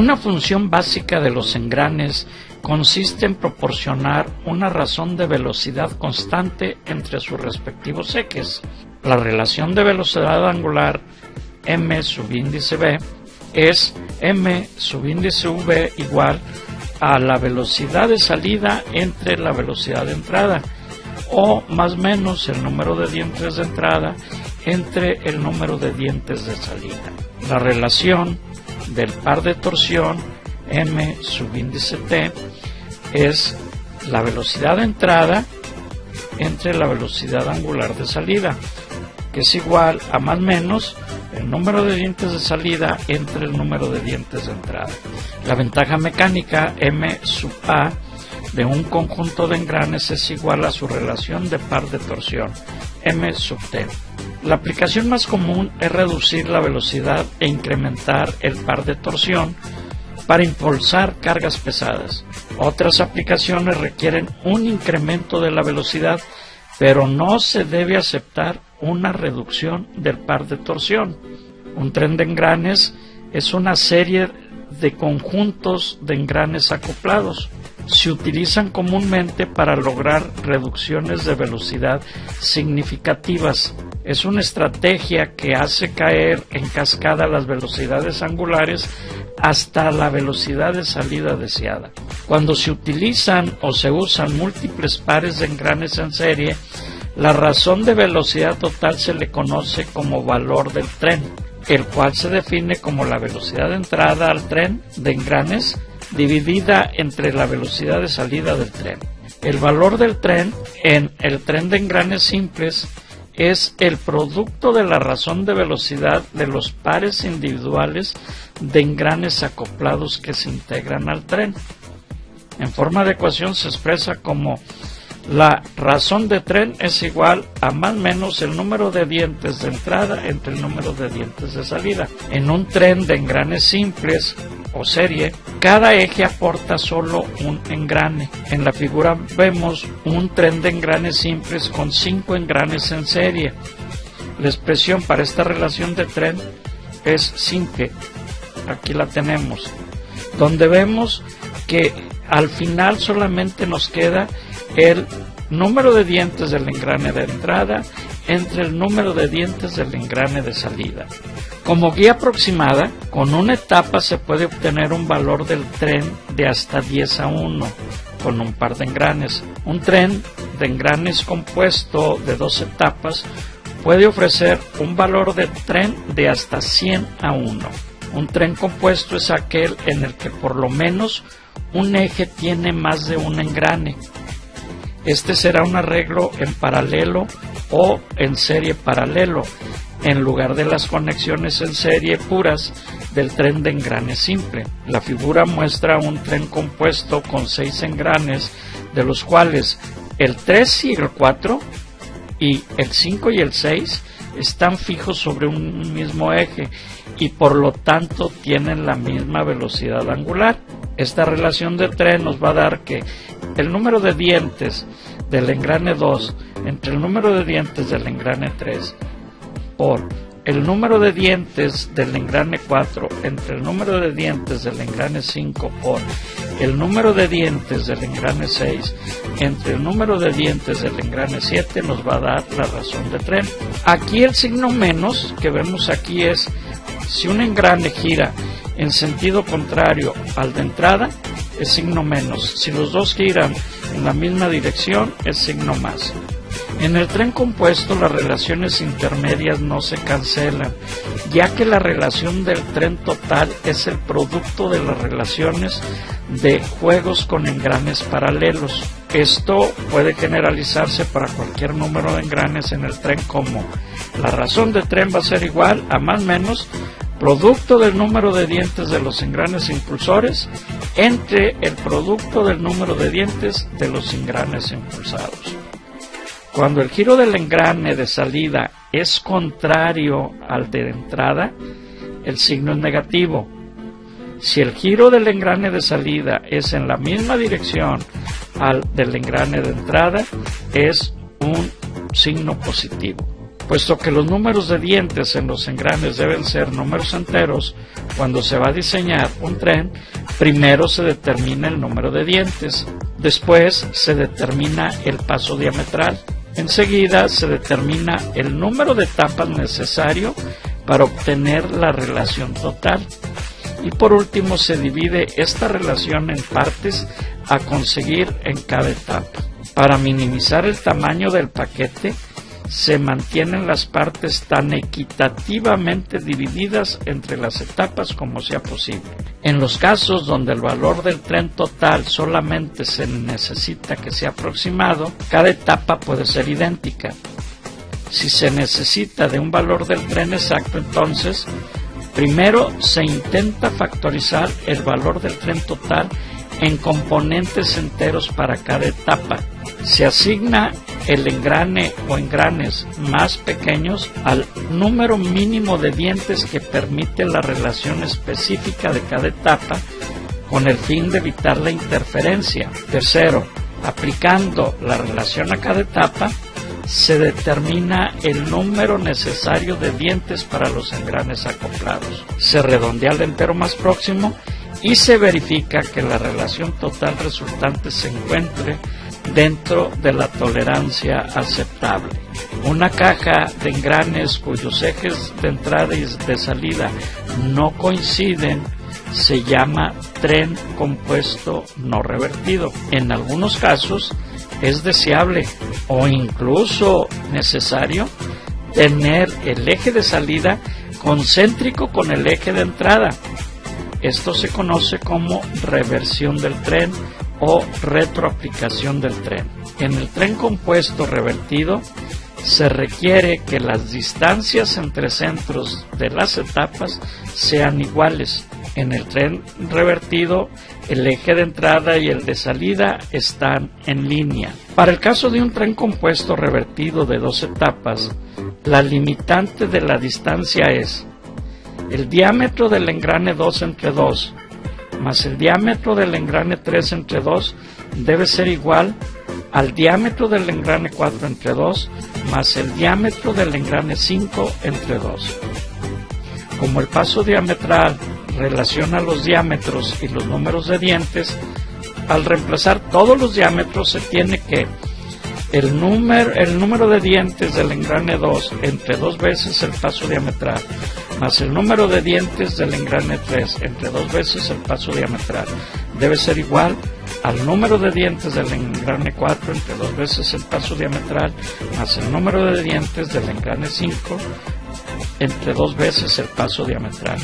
Una función básica de los engranes consiste en proporcionar una razón de velocidad constante entre sus respectivos ejes. La relación de velocidad angular m subíndice b es m subíndice v igual a la velocidad de salida entre la velocidad de entrada, o más o menos el número de dientes de entrada entre el número de dientes de salida. La relación del par de torsión m subíndice t es la velocidad de entrada entre la velocidad angular de salida, que es igual a más o menos el número de dientes de salida entre el número de dientes de entrada. La ventaja mecánica m sub a de un conjunto de engranes es igual a su relación de par de torsión m sub t. La aplicación más común es reducir la velocidad e incrementar el par de torsión para impulsar cargas pesadas. Otras aplicaciones requieren un incremento de la velocidad, pero no se debe aceptar una reducción del par de torsión. Un tren de engranes es una serie de conjuntos de engranes acoplados. Se utilizan comúnmente para lograr reducciones de velocidad significativas. Es una estrategia que hace caer en cascada las velocidades angulares hasta la velocidad de salida deseada. Cuando se utilizan o se usan múltiples pares de engranes en serie, la razón de velocidad total se le conoce como valor del tren, el cual se define como la velocidad de entrada al tren de engranes dividida entre la velocidad de salida del tren. El valor del tren en el tren de engranes simples es el producto de la razón de velocidad de los pares individuales de engranes acoplados que se integran al tren. En forma de ecuación se expresa como la razón de tren es igual a más o menos el número de dientes de entrada entre el número de dientes de salida. En un tren de engranes simples o serie, cada eje aporta solo un engrane. En la figura vemos un tren de engranes simples con 5 engranes en serie. La expresión para esta relación de tren es simple. Aquí la tenemos, donde vemos que al final solamente nos queda el número de dientes del engrane de entrada entre el número de dientes del engrane de salida. Como guía aproximada, con una etapa se puede obtener un valor del tren de hasta 10:1 con un par de engranes. Un tren de engranes compuesto de 2 etapas puede ofrecer un valor de tren de hasta 100:1. Un tren compuesto es aquel en el que por lo menos un eje tiene más de un engrane. Este será un arreglo en paralelo o en serie paralelo, en lugar de las conexiones en serie puras del tren de engrane simple. La figura muestra un tren compuesto con 6 engranes, de los cuales el 3 y el 4 y el 5 y el 6 están fijos sobre un mismo eje y por lo tanto tienen la misma velocidad angular. Esta relación de tren nos va a dar que el número de dientes del engrane 2 entre el número de dientes del engrane 3 por el número de dientes del engrane 4 entre el número de dientes del engrane 5 por el número de dientes del engrane 6 entre el número de dientes del engrane 7 nos va a dar la razón de tren. Aquí el signo menos que vemos aquí es si un engrane gira en sentido contrario al de entrada, es signo menos. Si los dos giran en la misma dirección, es signo más. En el tren compuesto las relaciones intermedias no se cancelan, ya que la relación del tren total es el producto de las relaciones de juegos con engranes paralelos. Esto puede generalizarse para cualquier número de engranes en el tren, como la razón de tren va a ser igual a más o menos producto del número de dientes de los engranes impulsores entre el producto del número de dientes de los engranes impulsados. Cuando el giro del engrane de salida es contrario al de entrada, el signo es negativo. Si el giro del engrane de salida es en la misma dirección al del engrane de entrada, es un signo positivo. Puesto que los números de dientes en los engranes deben ser números enteros, cuando se va a diseñar un tren, primero se determina el número de dientes, después se determina el paso diametral, enseguida se determina el número de etapas necesario para obtener la relación total, y por último se divide esta relación en partes a conseguir en cada etapa. Para minimizar el tamaño del paquete, se mantienen las partes tan equitativamente divididas entre las etapas como sea posible. En los casos donde el valor del tren total solamente se necesita que sea aproximado, cada etapa puede ser idéntica. Si se necesita de un valor del tren exacto, entonces, primero se intenta factorizar el valor del tren total en componentes enteros para cada etapa. Se asigna el engrane o engranes más pequeños al número mínimo de dientes que permite la relación específica de cada etapa con el fin de evitar la interferencia. Tercero, aplicando la relación a cada etapa, se determina el número necesario de dientes para los engranes acoplados. Se redondea el entero más próximo y se verifica que la relación total resultante se encuentre dentro de la tolerancia aceptable. Una caja de engranes cuyos ejes de entrada y de salida no coinciden se llama tren compuesto no revertido. En algunos casos es deseable o incluso necesario tener el eje de salida concéntrico con el eje de entrada. Esto se conoce como reversión del tren o retroaplicación del tren. En el tren compuesto revertido se requiere que las distancias entre centros de las etapas sean iguales. En el tren revertido, el eje de entrada y el de salida están en línea. Para el caso de un tren compuesto revertido de dos etapas, la limitante de la distancia es el diámetro del engrane 2 entre 2 más el diámetro del engrane 3 entre 2 debe ser igual al diámetro del engrane 4 entre 2 más el diámetro del engrane 5 entre 2. Como el paso diametral relaciona los diámetros y los números de dientes, al reemplazar todos los diámetros se tiene que el número de dientes del engrane 2 entre 2 veces el paso diametral más el número de dientes del engrane 3 entre 2 veces el paso diametral debe ser igual al número de dientes del engrane 4 entre 2 veces el paso diametral más el número de dientes del engrane 5 entre 2 veces el paso diametral.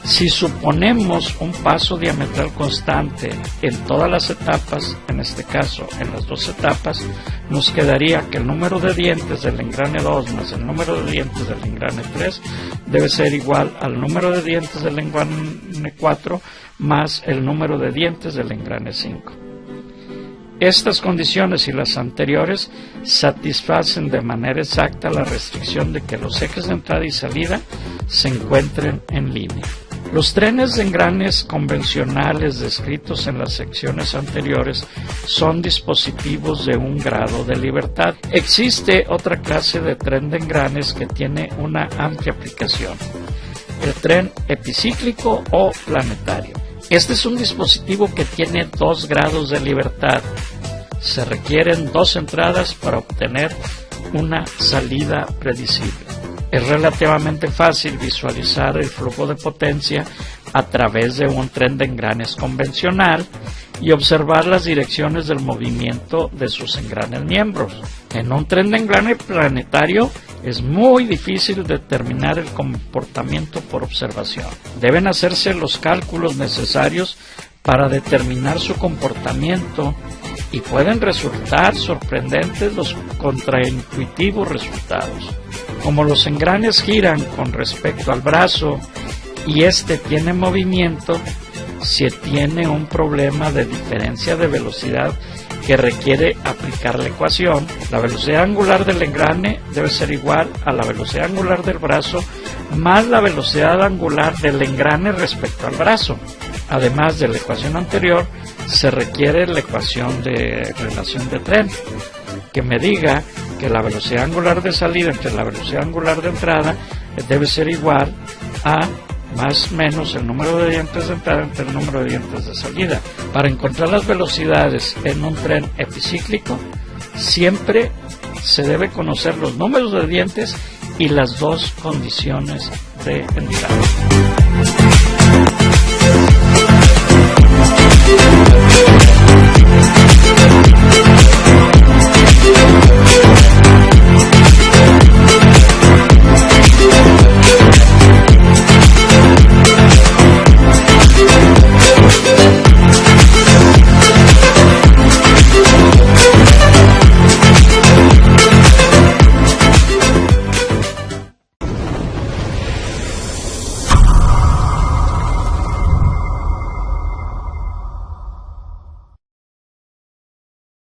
Si suponemos un paso diametral constante en todas las etapas, en este caso en las dos etapas, nos quedaría que el número de dientes del engrane 2 más el número de dientes del engrane 3 debe ser igual al número de dientes del engrane 4 más el número de dientes del engrane 5. Estas condiciones y las anteriores satisfacen de manera exacta la restricción de que los ejes de entrada y salida se encuentren en línea. Los trenes de engranes convencionales descritos en las secciones anteriores son dispositivos de un grado de libertad. Existe otra clase de tren de engranes que tiene una amplia aplicación: el tren epicíclico o planetario. Este es un dispositivo que tiene 2 grados de libertad. Se requieren 2 entradas para obtener una salida predecible. Es relativamente fácil visualizar el flujo de potencia a través de un tren de engranes convencional y observar las direcciones del movimiento de sus engranes miembros. En un tren de engrane planetario es muy difícil determinar el comportamiento por observación. Deben hacerse los cálculos necesarios para determinar su comportamiento y pueden resultar sorprendentes los contraintuitivos resultados. Como los engranes giran con respecto al brazo y este tiene movimiento, se tiene un problema de diferencia de velocidad que requiere aplicar la ecuación. La velocidad angular del engrane debe ser igual a la velocidad angular del brazo más la velocidad angular del engrane respecto al brazo. Además de la ecuación anterior, se requiere la ecuación de relación de tren, que me diga que la velocidad angular de salida entre la velocidad angular de entrada debe ser igual a más o menos el número de dientes de entrada entre el número de dientes de salida. Para encontrar las velocidades en un tren epicíclico, siempre se debe conocer los números de dientes y las dos condiciones de entrada.